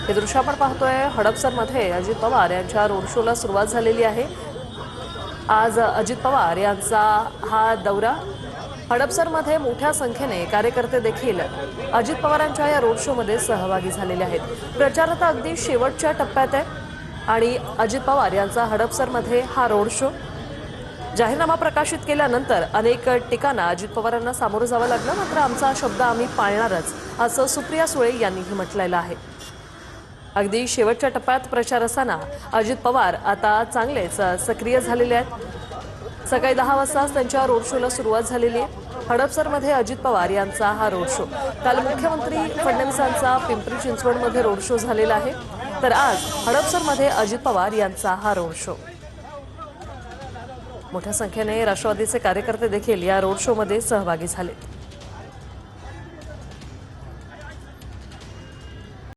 हे दृश्य आपण पाहतोय हडपसरमध्ये अजित पवार यांच्या रोड शोला सुरुवात झालेली आहे। आज अजित पवार यांचा हा दौरा हडपसरमध्ये मोठ्या संख्येने कार्यकर्ते देखील अजित पवारांच्या या रोड शोमध्ये सहभागी झालेले आहेत। प्रचार आता अगदी शेवटच्या टप्प्यात आहे आणि अजित पवार यांचा हडपसरमध्ये हा रोड शो जाहीरनामा प्रकाशित केल्यानंतर अनेक टीकांना अजित पवारांना सामोरं जावं लागलं, मात्र आमचा शब्द आम्ही पाळणारच असं सुप्रिया सुळे यांनीही म्हटलेलं आहे। अगदी शेवटच्या टप्प्यात प्रचार असताना अजित पवार आता चांगलेच सक्रिय झालेले आहेत। सकाळी 10 वाजताच त्यांच्या रोड शोला सुरुवात झालेली आहे। हडपसरमध्ये अजित पवार यांचा हा रोड शो काल मुख्यमंत्री फडणवीसांचा पिंपरी चिंचवडमध्ये रोड शो झालेला आहे, तर आज हडपसरमध्ये अजित पवार यांचा हा रोड शो। मोठ्या संख्येने राष्ट्रवादीचे कार्यकर्ते देखील या रोड शोमध्ये सहभागी झाले।